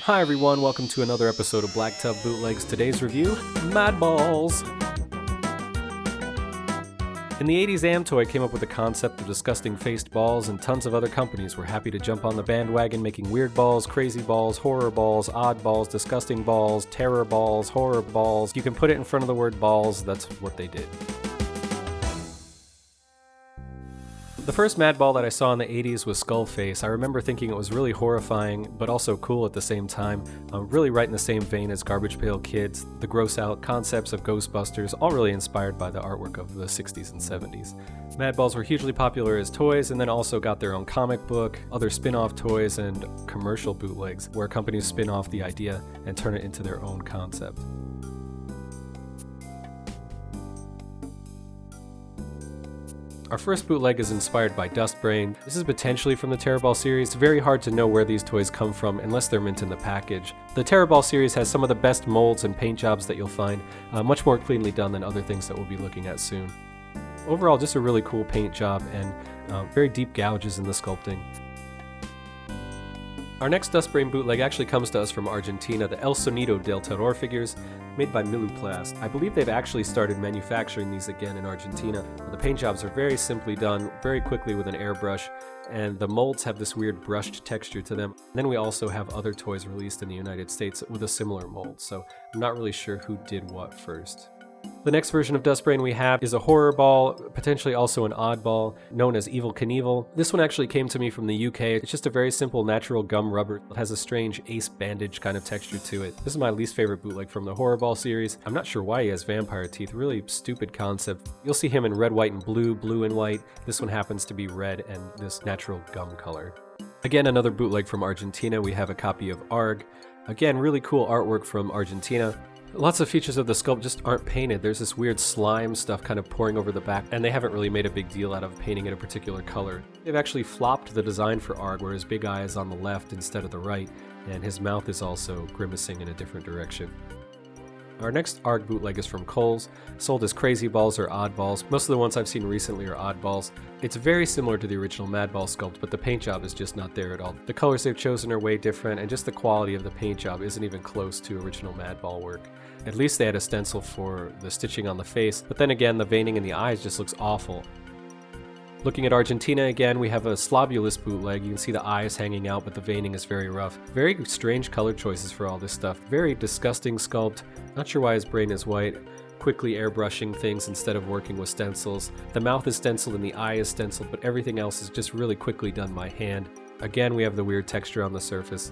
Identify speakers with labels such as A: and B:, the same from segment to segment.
A: Hi everyone, welcome to another episode of Black Tub Bootlegs. Today's review, Madballs. In the 80s, Amtoy came up with the concept of disgusting-faced balls, and tons of other companies were happy to jump on the bandwagon, making weird balls, crazy balls, horror balls, odd balls, disgusting balls, terror balls, horror balls. You can put it in front of the word balls, that's what they did. The first Madball that I saw in the 80s was Skullface. I remember thinking it was really horrifying, but also cool at the same time. Really right in the same vein as Garbage Pail Kids, the gross out concepts of Ghostbusters, all really inspired by the artwork of the 60s and 70s. Madballs were hugely popular as toys, and then also got their own comic book, other spin-off toys, and commercial bootlegs, where companies spin off the idea and turn it into their own concept. Our first bootleg is inspired by Dust Brain. This is potentially from the Terrorball series. It's very hard to know where these toys come from unless they're mint in the package. The Terrorball series has some of the best molds and paint jobs that you'll find, much more cleanly done than other things that we'll be looking at soon. Overall, just a really cool paint job and very deep gouges in the sculpting. Our next Dust Brain bootleg actually comes to us from Argentina, the El Sonido del Terror figures, made by Miluplast. I believe they've actually started manufacturing these again in Argentina. The paint jobs are very simply done, very quickly with an airbrush, and the molds have this weird brushed texture to them. Then we also have other toys released in the United States with a similar mold, so I'm not really sure who did what first. The next version of Dust Brain we have is a horror ball, potentially also an oddball, known as Evil Knievel. This one actually came to me from the UK. It's just a very simple natural gum rubber. It has a strange ace bandage kind of texture to it. This is my least favorite bootleg from the horror ball series. I'm not sure why he has vampire teeth, really stupid concept. You'll see him in red, white, and blue, blue and white. This one happens to be red and this natural gum color. Again, another bootleg from Argentina. We have a copy of Arg. Again, really cool artwork from Argentina. Lots of features of the sculpt just aren't painted. There's this weird slime stuff kind of pouring over the back, and they haven't really made a big deal out of painting it a particular color. They've actually flopped the design for Arg, where his big eye is on the left instead of the right, and his mouth is also grimacing in a different direction. Our next Arg bootleg is from Kohl's, sold as crazy balls or oddballs. Most of the ones I've seen recently are oddballs. It's very similar to the original Madball sculpt, but the paint job is just not there at all. The colors they've chosen are way different, and just the quality of the paint job isn't even close to original Madball work. At least they had a stencil for the stitching on the face, but then again, the veining in the eyes just looks awful. Looking at Argentina again, we have a Slobulus bootleg. You can see the eyes hanging out, but the veining is very rough. Very strange color choices for all this stuff. Very disgusting sculpt. Not sure why his brain is white. Quickly airbrushing things instead of working with stencils. The mouth is stenciled and the eye is stenciled, but everything else is just really quickly done by hand. Again, we have the weird texture on the surface.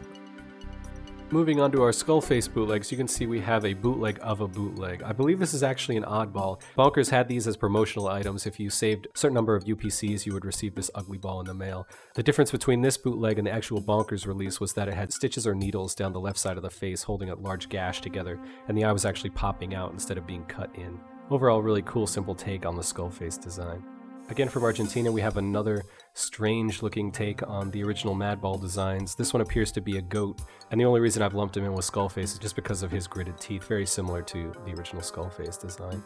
A: Moving on to our Skullface bootlegs, you can see we have a bootleg of a bootleg. I believe this is actually an oddball. Bonkers had these as promotional items. If you saved a certain number of UPCs, you would receive this ugly ball in the mail. The difference between this bootleg and the actual Bonkers release was that it had stitches or needles down the left side of the face holding a large gash together, and the eye was actually popping out instead of being cut in. Overall, really cool, simple take on the Skullface design. Again, from Argentina, we have another strange-looking take on the original Madball designs. This one appears to be a goat, and the only reason I've lumped him in with Skullface is just because of his gritted teeth, very similar to the original Skullface design.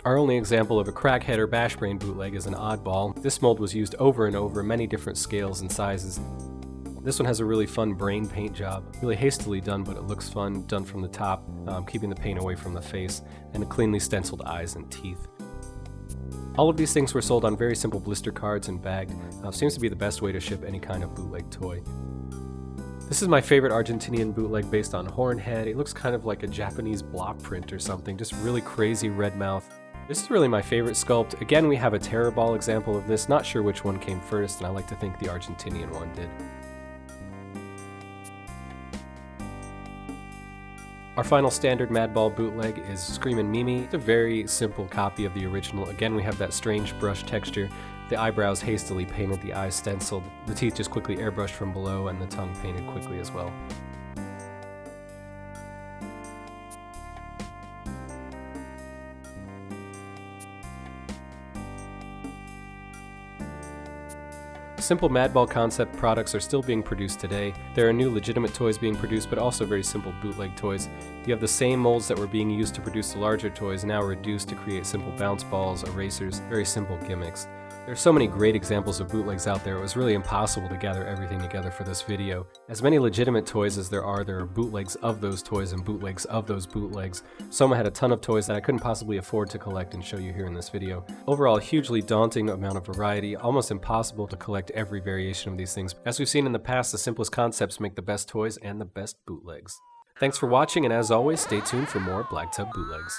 A: Our only example of a crackhead or bashbrain bootleg is an oddball. This mold was used over and over, many different scales and sizes. This one has a really fun brain paint job. Really hastily done, but it looks fun, done from the top, keeping the paint away from the face, and cleanly stenciled eyes and teeth. All of these things were sold on very simple blister cards and bagged. Seems to be the best way to ship any kind of bootleg toy. This is my favorite Argentinian bootleg based on Hornhead. It looks kind of like a Japanese block print or something, just really crazy red mouth. This is really my favorite sculpt. Again, we have a Terrorball example of this, not sure which one came first, and I like to think the Argentinian one did. Our final standard Madball bootleg is Screamin Mimi. It's a very simple copy of the original. Again, we have that strange brush texture. The eyebrows hastily painted, the eyes stenciled, the teeth just quickly airbrushed from below, and the tongue painted quickly as well. Simple Madball concept products are still being produced today. There are new legitimate toys being produced, but also very simple bootleg toys. You have the same molds that were being used to produce the larger toys now reduced to create simple bounce balls, erasers, very simple gimmicks. There's so many great examples of bootlegs out there, it was really impossible to gather everything together for this video. As many legitimate toys as there are bootlegs of those toys and bootlegs of those bootlegs. Soma had a ton of toys that I couldn't possibly afford to collect and show you here in this video. Overall, a hugely daunting amount of variety, almost impossible to collect every variation of these things. As we've seen in the past, the simplest concepts make the best toys and the best bootlegs. Thanks for watching, and as always, stay tuned for more Black Tub Bootlegs.